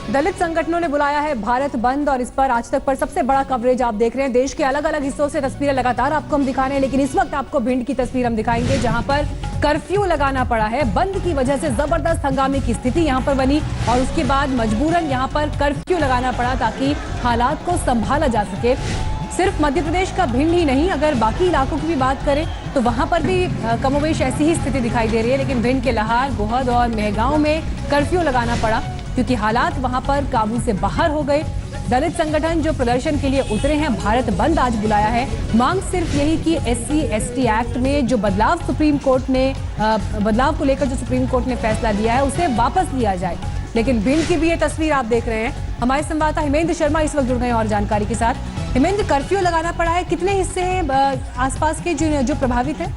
दलित संगठनों ने बुलाया है भारत बंद और इस पर आज तक पर सबसे बड़ा कवरेज आप देख रहे हैं। देश के अलग अलग हिस्सों से तस्वीरें लगातार आपको हम दिखा रहे हैं, लेकिन इस वक्त आपको भिंड की तस्वीर हम दिखाएंगे जहां पर कर्फ्यू लगाना पड़ा है। बंद की वजह से जबरदस्त हंगामे की स्थिति यहां पर बनी और उसके बाद मजबूरन यहां पर कर्फ्यू लगाना पड़ा ताकि हालात को संभाला जा सके। सिर्फ मध्य प्रदेश का भिंड ही नहीं, अगर बाकी इलाकों की भी बात करें तो वहां पर भी कमोवेश ऐसी ही स्थिति दिखाई दे रही है, लेकिन भिंड के लाहार, गोहद और मेहगांव में कर्फ्यू लगाना पड़ा क्योंकि हालात वहां पर काबू से बाहर हो गए। दलित संगठन जो प्रदर्शन के लिए उतरे हैं, भारत बंद आज बुलाया है। मांग सिर्फ यही कि SC/ST एक्ट में जो बदलाव सुप्रीम कोर्ट ने बदलाव को लेकर जो सुप्रीम कोर्ट ने फैसला दिया है उसे वापस लिया जाए। लेकिन भिंड की भी ये तस्वीर आप देख रहे हैं। हमारे संवाददाता हिमेंद्र शर्मा इस वक्त जुड़ गए और जानकारी के साथ। हिमेंद्र, कर्फ्यू लगाना पड़ा है, कितने हिस्से हैं आसपास के जो प्रभावित है?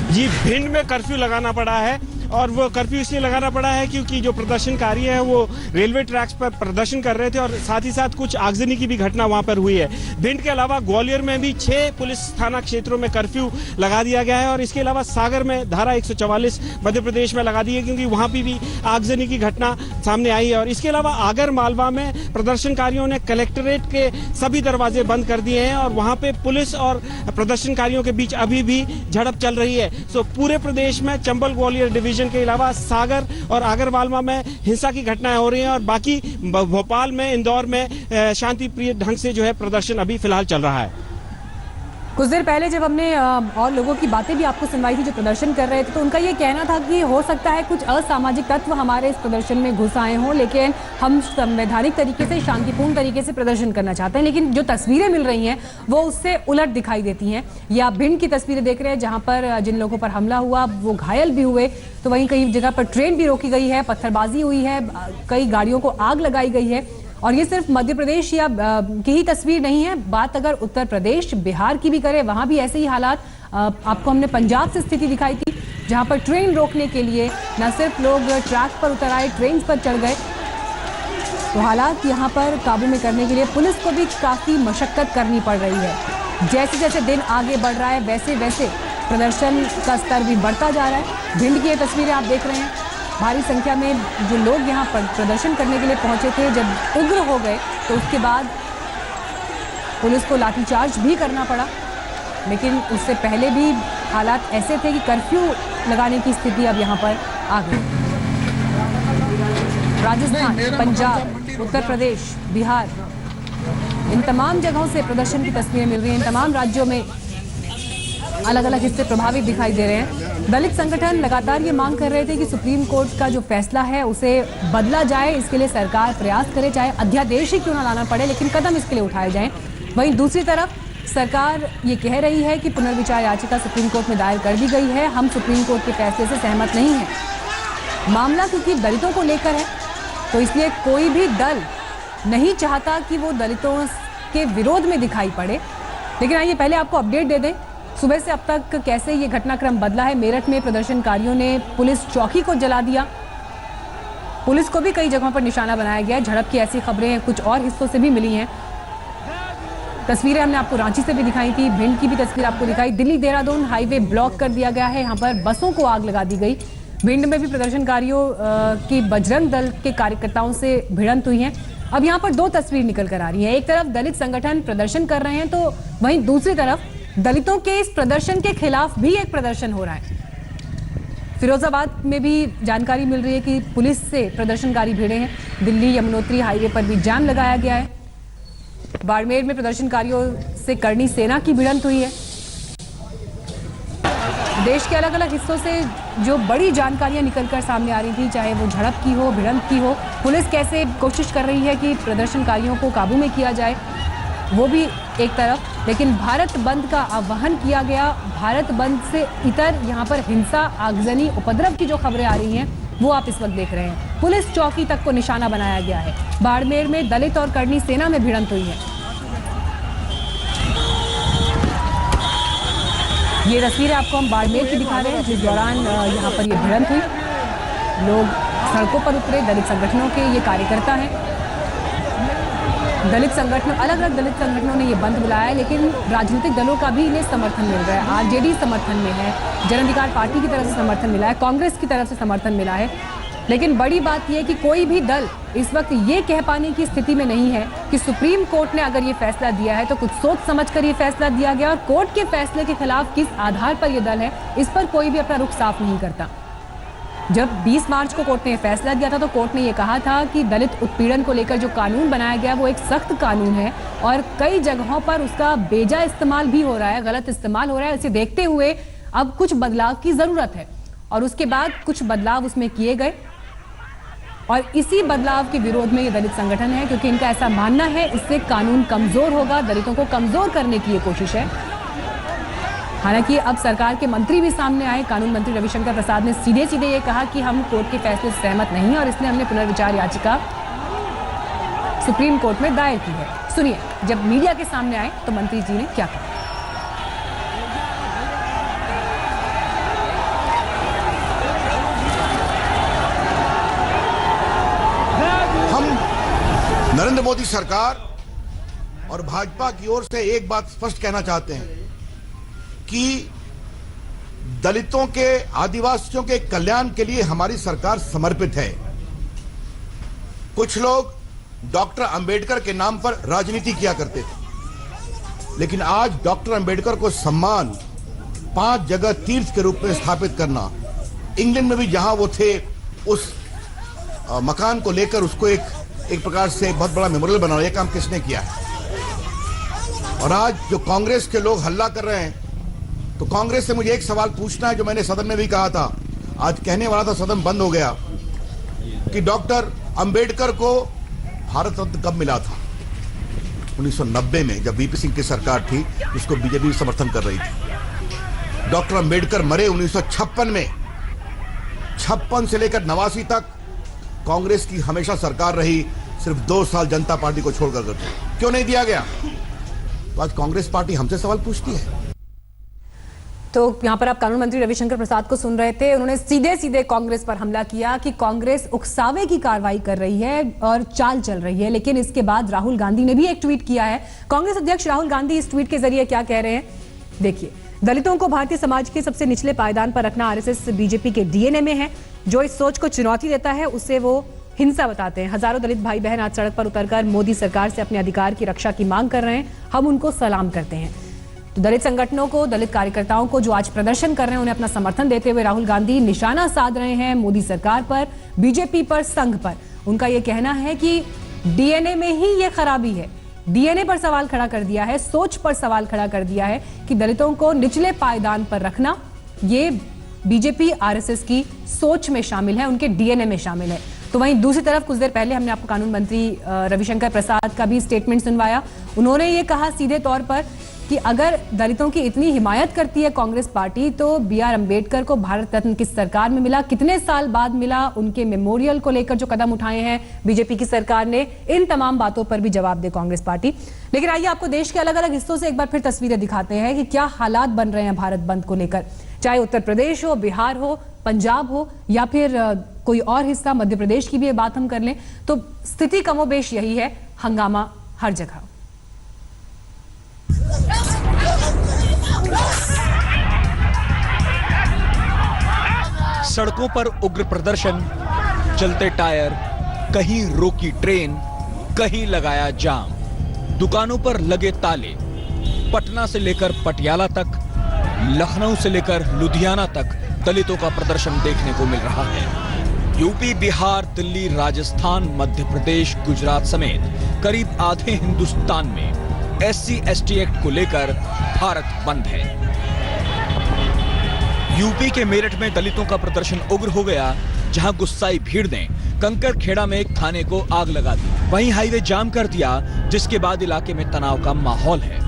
जी, भिंड में कर्फ्यू लगाना पड़ा है और वो कर्फ्यू इसलिए लगाना पड़ा है क्योंकि जो प्रदर्शनकारी है वो रेलवे ट्रैक्स पर प्रदर्शन कर रहे थे और साथ ही साथ कुछ आगजनी की भी घटना वहां पर हुई है। भिंड के अलावा ग्वालियर में भी 6 पुलिस थाना क्षेत्रों में कर्फ्यू लगा दिया गया है और इसके अलावा सागर में धारा 144 मध्य प्रदेश में लगा दी है क्योंकि वहां पर भी आगजनी की घटना सामने आई है। और इसके अलावा आगर मालवा में प्रदर्शनकारियों ने कलेक्ट्रेट के सभी दरवाजे बंद कर दिए हैं और वहां पे पुलिस और प्रदर्शनकारियों के बीच अभी भी झड़प चल रही है। सो पूरे प्रदेश में चंबल ग्वालियर डिवीजन के अलावा सागर और आगरमालवा में हिंसा की घटनाएं हो रही हैं और बाकी भोपाल में, इंदौर में शांति प्रिय ढंग से जो है प्रदर्शन अभी फिलहाल चल रहा है। कुछ देर पहले जब हमने और लोगों की बातें भी आपको सुनवाई थी जो प्रदर्शन कर रहे थे, तो उनका ये कहना था कि हो सकता है कुछ असामाजिक तत्व हमारे इस प्रदर्शन में घुस आए हों, लेकिन हम संवैधानिक तरीके से, शांतिपूर्ण तरीके से प्रदर्शन करना चाहते हैं। लेकिन जो तस्वीरें मिल रही हैं वो उससे उलट दिखाई देती हैं। या आप भिंड की तस्वीरें देख रहे हैं जहाँ पर जिन लोगों पर हमला हुआ वो घायल भी हुए, तो वहीं कई जगह पर ट्रेन भी रोकी गई है, पत्थरबाजी हुई है, कई गाड़ियों को आग लगाई गई है। और ये सिर्फ मध्य प्रदेश या की ही तस्वीर नहीं है, बात अगर उत्तर प्रदेश, बिहार की भी करें, वहां भी ऐसे ही हालात आपको हमने पंजाब से स्थिति दिखाई थी जहां पर ट्रेन रोकने के लिए न सिर्फ लोग ट्रैक पर उतर आए, ट्रेन पर चढ़ गए। तो हालात यहां पर काबू में करने के लिए पुलिस को भी काफी मशक्कत करनी पड़ रही है। जैसे जैसे दिन आगे बढ़ रहा है वैसे वैसे प्रदर्शन का स्तर भी बढ़ता जा रहा है। भिंड की ये तस्वीरें आप देख रहे हैं, भारी संख्या में जो लोग यहाँ पर प्रदर्शन करने के लिए पहुंचे थे, जब उग्र हो गए तो उसके बाद पुलिस को लाठीचार्ज भी करना पड़ा। लेकिन उससे पहले भी हालात ऐसे थे कि कर्फ्यू लगाने की स्थिति अब यहाँ पर आ गई। राजस्थान, पंजाब, उत्तर प्रदेश, बिहार, इन तमाम जगहों से प्रदर्शन की तस्वीरें मिल रही हैं। इन तमाम राज्यों में अलग अलग हिस्से प्रभावित दिखाई दे रहे हैं। दलित संगठन लगातार ये मांग कर रहे थे कि सुप्रीम कोर्ट का जो फैसला है उसे बदला जाए, इसके लिए सरकार प्रयास करे, चाहे अध्यादेश ही क्यों ना लाना पड़े, लेकिन कदम इसके लिए उठाए जाएं। वहीं दूसरी तरफ सरकार ये कह रही है कि पुनर्विचार याचिका सुप्रीम कोर्ट में दायर कर दी गई है, हम सुप्रीम कोर्ट के फैसले से सहमत नहीं हैं। मामला क्योंकि दलितों को लेकर है तो इसलिए कोई भी दल नहीं चाहता कि वो दलितों के विरोध में दिखाई पड़े। लेकिन आइए पहले आपको अपडेट दे दें सुबह से अब तक कैसे ये घटनाक्रम बदला है। मेरठ में प्रदर्शनकारियों ने पुलिस चौकी को जला दिया, पुलिस को भी कई जगहों पर निशाना बनाया गया। झड़प की ऐसी खबरें कुछ और हिस्सों से भी मिली हैं। तस्वीरें हमने आपको रांची से भी दिखाई थी, भिंड की भी तस्वीर आपको दिखाई। दिल्ली देहरादून हाईवे ब्लॉक कर दिया गया है, यहाँ पर बसों को आग लगा दी गई। भिंड में भी प्रदर्शनकारियों की बजरंग दल के कार्यकर्ताओं से भिड़ंत हुई है। अब यहाँ पर 2 तस्वीर निकल कर आ रही है। एक तरफ दलित संगठन प्रदर्शन कर रहे हैं तो वहीं दूसरी तरफ दलितों के इस प्रदर्शन के खिलाफ भी एक प्रदर्शन हो रहा है। फिरोजाबाद में भी जानकारी मिल रही है कि पुलिस से प्रदर्शनकारी भिड़े हैं। दिल्ली यमुनोत्री हाईवे पर भी जाम लगाया गया है। बाड़मेर में प्रदर्शनकारियों से करनी सेना की भिड़ंत हुई है। देश के अलग अलग हिस्सों से जो बड़ी जानकारियां निकलकर सामने आ रही थी, चाहे वो झड़प की हो, भिड़ंत की हो, पुलिस कैसे कोशिश कर रही है कि प्रदर्शनकारियों को काबू में किया जाए, वो भी एक तरफ। लेकिन भारत बंद का आह्वान किया गया। भारत बंद से इतर यहाँ पर हिंसा, आगजनी, उपद्रव की जो खबरें आ रही हैं वो आप इस वक्त देख रहे हैं। पुलिस चौकी तक को निशाना बनाया गया है। बाड़मेर में दलित और करनी सेना में भिड़ंत हुई है। ये तस्वीरें आपको हम बाड़मेर की दिखा रहे हैं जिस दौरान यहाँ पर ये भिड़ंत हुई। लोग सड़कों पर उतरे, दलित संगठनों के ये कार्यकर्ता हैं। दलित संगठनों, अलग अलग दलित संगठनों ने ये बंद बुलाया है, लेकिन राजनीतिक दलों का भी इन्हें समर्थन मिल रहा है। आरजेडी समर्थन में है, जन अधिकार पार्टी की तरफ से समर्थन मिला है, कांग्रेस की तरफ से समर्थन मिला है। लेकिन बड़ी बात यह है कि कोई भी दल इस वक्त ये कह पाने की स्थिति में नहीं है कि सुप्रीम कोर्ट ने अगर ये फैसला दिया है तो कुछ सोच समझकर ये फैसला दिया गया, और कोर्ट के फैसले के खिलाफ किस आधार पर ये दल है, इस पर कोई भी अपना रुख साफ नहीं करता। जब 20 मार्च को कोर्ट ने फैसला दिया था तो कोर्ट ने यह कहा था कि दलित उत्पीड़न को लेकर जो कानून बनाया गया वो एक सख्त कानून है और कई जगहों पर उसका बेजा इस्तेमाल भी हो रहा है, गलत इस्तेमाल हो रहा है। इसे देखते हुए अब कुछ बदलाव की जरूरत है, और उसके बाद कुछ बदलाव उसमें किए गए, और इसी बदलाव के विरोध में ये दलित संगठन है, क्योंकि इनका ऐसा मानना है इससे कानून कमजोर होगा, दलितों को कमजोर करने की ये कोशिश है। हालांकि अब सरकार के मंत्री भी सामने आए। कानून मंत्री रविशंकर प्रसाद ने सीधे सीधे ये कहा कि हम कोर्ट के फैसले से सहमत नहीं हैं और इसलिए हमने पुनर्विचार याचिका सुप्रीम कोर्ट में दायर की है। सुनिए जब मीडिया के सामने आए तो मंत्री जी ने क्या कहा। हम नरेंद्र मोदी सरकार और भाजपा की ओर से एक बात स्पष्ट कहना चाहते हैं कि दलितों के, आदिवासियों के कल्याण के लिए हमारी सरकार समर्पित है। कुछ लोग डॉक्टर अंबेडकर के नाम पर राजनीति किया करते थे, लेकिन आज डॉक्टर अंबेडकर को सम्मान 5 जगह तीर्थ के रूप में स्थापित करना, इंग्लैंड में भी जहां वो थे उस मकान को लेकर उसको एक प्रकार से बहुत बड़ा मेमोरियल बनाना, यह काम किसने किया है। और आज जो कांग्रेस के लोग हल्ला कर रहे हैं, तो कांग्रेस से मुझे एक सवाल पूछना है जो मैंने सदन में भी कहा था, आज कहने वाला था, सदन बंद हो गया, कि डॉक्टर अंबेडकर को भारत रत्न कब मिला था? 1990 में, जब वीपी सिंह की सरकार थी जिसको बीजेपी समर्थन कर रही थी। डॉक्टर अंबेडकर मरे 1956 में। 56 से लेकर 89 तक कांग्रेस की हमेशा सरकार रही, सिर्फ 2 साल जनता पार्टी को छोड़कर। क्यों नहीं दिया गया? तो आज कांग्रेस पार्टी हमसे सवाल पूछती है। तो यहां पर आप कानून मंत्री रविशंकर प्रसाद को सुन रहे थे। उन्होंने सीधे सीधे कांग्रेस पर हमला किया कि कांग्रेस उकसावे की कार्रवाई कर रही है और चाल चल रही है। लेकिन इसके बाद राहुल गांधी ने भी एक ट्वीट किया है। कांग्रेस अध्यक्ष राहुल गांधी इस ट्वीट के जरिए क्या कह रहे हैं, देखिए। दलितों को भारतीय समाज के सबसे निचले पायदान पर रखना आरएसएस बीजेपी के डीएनए में है। जो इस सोच को चुनौती देता है उसे वो हिंसा बताते हैं। हजारों दलित भाई बहन आज सड़क पर उतरकर मोदी सरकार से अपने अधिकार की रक्षा की मांग कर रहे हैं। हम उनको सलाम करते हैं। तो दलित संगठनों को, दलित कार्यकर्ताओं को जो आज प्रदर्शन कर रहे हैं, उन्हें अपना समर्थन देते हुए राहुल गांधी निशाना साध रहे हैं मोदी सरकार पर, बीजेपी पर, संघ पर। उनका यह कहना है कि डीएनए में ही ये खराबी है। डीएनए पर सवाल खड़ा कर दिया है, सोच पर सवाल खड़ा कर दिया है कि दलितों को निचले पायदान पर रखना, ये बीजेपी आरएसएस की सोच में शामिल है, उनके डीएनए में शामिल है। तो वहीं दूसरी तरफ कुछ देर पहले हमने आपको कानून मंत्री रविशंकर प्रसाद का भी स्टेटमेंट सुनवाया। उन्होंने ये कहा सीधे तौर पर कि अगर दलितों की इतनी हिमायत करती है कांग्रेस पार्टी, तो बीआर अंबेडकर को भारत रत्न किस सरकार में मिला, कितने साल बाद मिला, उनके मेमोरियल को लेकर जो कदम उठाए हैं बीजेपी की सरकार ने, इन तमाम बातों पर भी जवाब दे कांग्रेस पार्टी। लेकिन आइए आपको देश के अलग अलग हिस्सों से एक बार फिर तस्वीरें दिखाते हैं कि क्या हालात बन रहे हैं भारत बंद को लेकर। चाहे उत्तर प्रदेश हो, बिहार हो, पंजाब हो, या फिर कोई और हिस्सा, मध्य प्रदेश की भी बात हम कर लें, तो स्थिति कमोबेश यही है, हंगामा हर जगह। सड़कों पर उग्र प्रदर्शन, जलते टायर, कहीं रोकी ट्रेन, कहीं लगाया जाम, दुकानों पर लगे ताले। पटना से लेकर पटियाला तक, लखनऊ से लेकर लुधियाना तक दलितों का प्रदर्शन देखने को मिल रहा है। यूपी, बिहार, दिल्ली, राजस्थान, मध्य प्रदेश, गुजरात समेत करीब आधे हिंदुस्तान में SC/ST एक्ट को लेकर भारत बंद है। यूपी के मेरठ में दलितों का प्रदर्शन उग्र हो गया, जहां गुस्साई भीड़ ने कंकरखेड़ा में एक थाने को आग लगा दी। वहीं हाईवे जाम कर दिया, जिसके बाद इलाके में तनाव का माहौल है।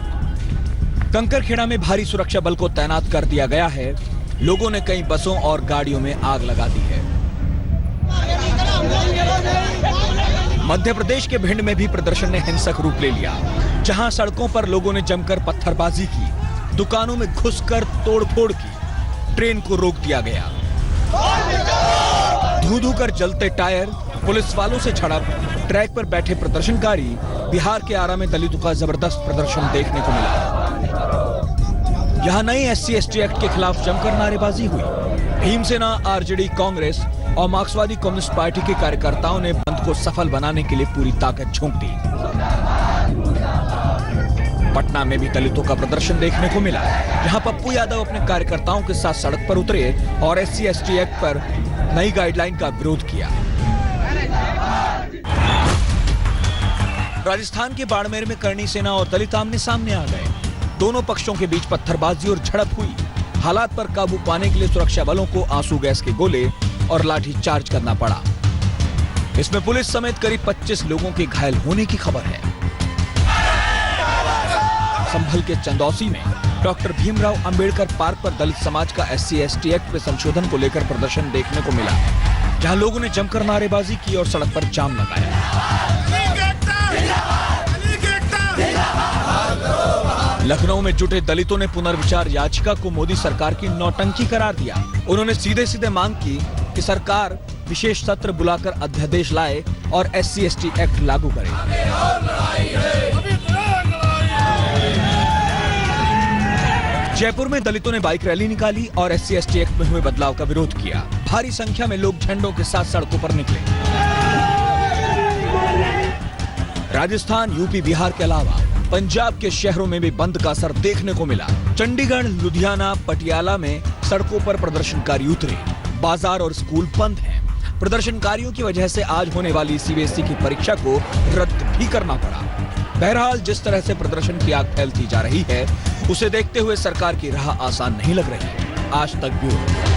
कंकरखेड़ा में भारी सुरक्षा बल को तैनात कर दिया गया है। लोगों ने कई बसों और गाड़ियों में आग लगा दी है। मध्य प्रदेश के भिंड में भी प्रदर्शन ने हिंसक रूप ले लिया, जहां सड़कों पर लोगों ने जमकर पत्थरबाजी की, दुकानों में घुसकर तोड़फोड़ की, ट्रेन को रोक दिया गया। धू-धू कर जलते टायर, पुलिस वालों से झड़प, ट्रैक पर बैठे प्रदर्शनकारी बिहार के आरा में दलितों का जबरदस्त प्रदर्शन देखने को मिला। यहां नए SC/ST एक्ट के खिलाफ जमकर नारेबाजी हुई। भीमसेना, आरजेडी, कांग्रेस और मार्क्सवादी कम्युनिस्ट पार्टी के कार्यकर्ताओं ने बंद को सफल बनाने के लिए पूरी ताकत झोंक दी। पटना में भी दलितों का प्रदर्शन देखने को मिला, जहां पप्पू यादव अपने कार्यकर्ताओं के साथ सड़क पर उतरे और SC/ST एक्ट पर नई गाइडलाइन का विरोध किया। राजस्थान के बाड़मेर में करणी सेना और दलित आमने सामने आ गए। दोनों पक्षों के बीच पत्थरबाजी और झड़प हुई। हालात पर काबू पाने के लिए सुरक्षा बलों को आंसू गैस के गोले और लाठी चार्ज करना पड़ा। इसमें पुलिस समेत करीब 25 लोगों के घायल होने की खबर है। संभल के चंदौसी में डॉक्टर भीमराव अंबेडकर पार्क पर दलित समाज का SC/ST एक्ट में संशोधन को लेकर प्रदर्शन देखने को मिला, जहां लोगों ने जमकर नारेबाजी की और सड़क पर जाम लगाया। लखनऊ में जुटे दलितों ने पुनर्विचार याचिका को मोदी सरकार की नौटंकी करार दिया। उन्होंने सीधे सीधे मांग की कि सरकार विशेष सत्र बुलाकर अध्यादेश लाए और SC/ST एक्ट लागू करे। जयपुर में दलितों ने बाइक रैली निकाली और SC/ST एक्ट में हुए बदलाव का विरोध किया। भारी संख्या में लोग झंडों के साथ सड़कों पर निकले। राजस्थान, यूपी, बिहार के अलावा पंजाब के शहरों में भी बंद का असर देखने को मिला। चंडीगढ़, लुधियाना, पटियाला में सड़कों पर प्रदर्शनकारी उतरे। बाजार और स्कूल बंद हैं। प्रदर्शनकारियों की वजह से आज होने वाली CBSE की परीक्षा को रद्द भी करना पड़ा। बहरहाल, जिस तरह से प्रदर्शन की आग फैलती जा रही है, उसे देखते हुए सरकार की राह आसान नहीं लग रही। आज तक ब्यूरो।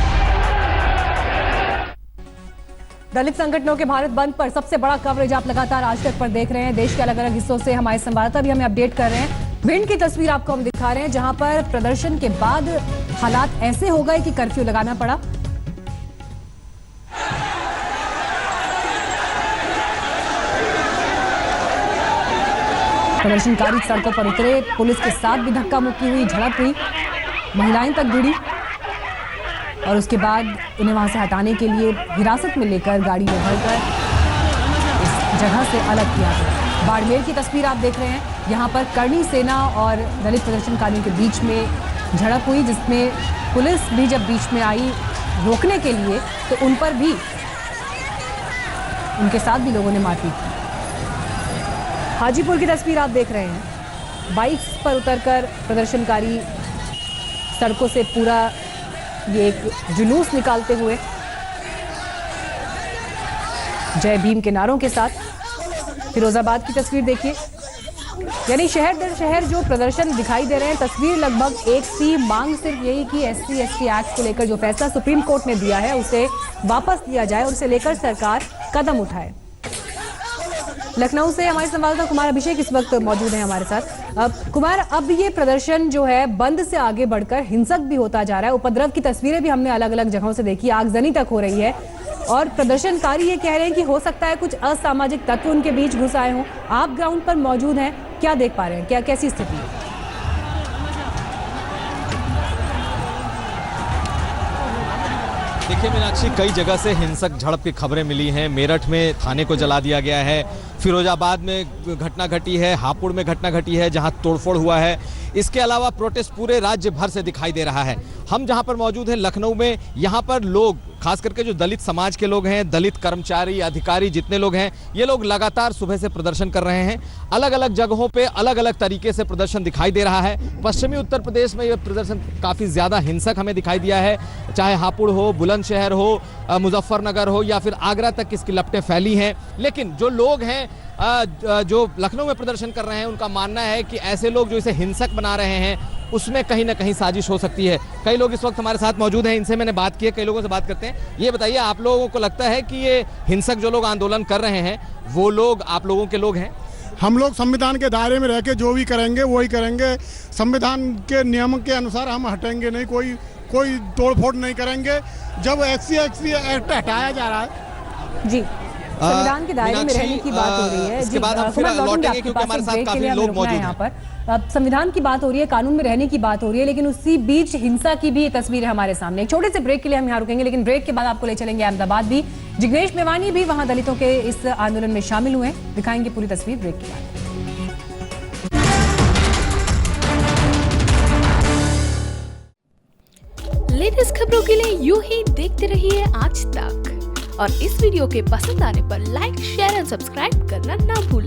दलित संगठनों के भारत बंद पर सबसे बड़ा कवरेज आप लगातार आज तक पर देख रहे हैं। देश के अलग अलग हिस्सों से हमारे संवाददाता भी हमें अपडेट कर रहे हैं। भिंड की तस्वीर आपको हम दिखा रहे हैं, जहां पर प्रदर्शन के बाद हालात ऐसे हो गए कि कर्फ्यू लगाना पड़ा। प्रदर्शनकारी सड़कों पर उतरे, पुलिस के साथ भी धक्का मुक्की हुई, झड़प हुई, महिलाएं तक भिड़ी और उसके बाद उन्हें वहां से हटाने के लिए हिरासत में लेकर गाड़ी में भरकर इस जगह से अलग किया गया। बाड़मेर की तस्वीर आप देख रहे हैं, यहाँ पर करणी सेना और दलित प्रदर्शनकारियों के बीच में झड़प हुई, जिसमें पुलिस भी जब बीच में आई रोकने के लिए तो उन पर भी, उनके साथ भी लोगों ने मारपीट की। हाजीपुर की तस्वीर आप देख रहे हैं, बाइक्स पर उतरकर प्रदर्शनकारी सड़कों से पूरा ये एक जुलूस निकालते हुए जय भीम के नारों के साथ। फिरोजाबाद की तस्वीर देखिए, यानी शहर दर शहर जो प्रदर्शन दिखाई दे रहे हैं, तस्वीर लगभग एक सी। मांग सिर्फ यही कि SC/ST एक्ट को लेकर जो फैसला सुप्रीम कोर्ट ने दिया है उसे वापस लिया जाए और उसे लेकर सरकार कदम उठाए। लखनऊ से हमारे संवाददाता कुमार अभिषेक इस वक्त मौजूद हैं हमारे साथ। कुमार, अब ये प्रदर्शन जो है बंद से आगे बढ़कर हिंसक भी होता जा रहा है। उपद्रव की तस्वीरें भी हमने अलग अलग जगहों से देखी, आगजनी तक हो रही है और प्रदर्शनकारी ये कह रहे हैं कि हो सकता है कुछ असामाजिक तत्व उनके बीच घुस आए हों। आप ग्राउंड पर मौजूद हैं, क्या देख पा रहे हैं, क्या कैसी स्थिति है? देखिए मीनाक्षी, कई जगह से हिंसक झड़प की खबरें मिली हैं। मेरठ में थाने को जला दिया गया है, फिरोजाबाद में घटना घटी है, हापुड़ में घटना घटी है जहां तोड़फोड़ हुआ है। इसके अलावा प्रोटेस्ट पूरे राज्य भर से दिखाई दे रहा है। हम जहां पर मौजूद हैं लखनऊ में, यहां पर लोग, खास करके जो दलित समाज के लोग हैं, दलित कर्मचारी, अधिकारी जितने लोग हैं, ये लोग लगातार सुबह से प्रदर्शन कर रहे हैं। अलग अलग जगहों पे अलग अलग तरीके से प्रदर्शन दिखाई दे रहा है। पश्चिमी उत्तर प्रदेश में ये प्रदर्शन काफ़ी ज़्यादा हिंसक हमें दिखाई दिया है, चाहे हापुड़ हो, बुलंदशहर हो, मुजफ्फरनगर हो या फिर आगरा तक इसकी लपटें फैली हैं। लेकिन जो लोग हैं जो लखनऊ में प्रदर्शन कर रहे हैं, उनका मानना है कि ऐसे लोग जो इसे हिंसक बना रहे हैं उसमें कहीं ना कहीं साजिश हो सकती है। कई लोग इस वक्त हमारे साथ मौजूद हैं, इनसे मैंने बात की है, कई लोगों से बात करते हैं। ये बताइए, आप लोगों को लगता है कि ये हिंसक जो लोग आंदोलन कर रहे हैं वो लोग आप लोगों के लोग हैं? हम लोग संविधान के दायरे में रह के जो भी करेंगे वही करेंगे। संविधान के नियम के अनुसार हम हटेंगे नहीं, कोई तोड़फोड़ नहीं करेंगे। जब SC/ST एक्ट हटाया जा रहा है जी, संविधान के दायरे में रहने की बात हो रही है। इसके बाद हम फिर लौटेंगे क्योंकि हमारे साथ काफी लोग मौजूद हैं यहाँ पर। अब संविधान की बात हो रही है, कानून में रहने की बात हो रही है, लेकिन उसी बीच हिंसा की भी तस्वीर है हमारे सामने। एक छोटे से ब्रेक के लिए हम यहाँ रुकेंगे, लेकिन ब्रेक के बाद आपको ले चलेंगे अहमदाबाद भी। जिग्नेश मेवानी भी वहां दलितों के इस आंदोलन में शामिल हुए, दिखाएंगे पूरी तस्वीर ब्रेक के बाद। लेटेस्ट खबरों के लिए यूं ही देखते रहिए आज तक और इस वीडियो के पसंद आने पर लाइक, शेयर एंड सब्सक्राइब करना ना भूलें।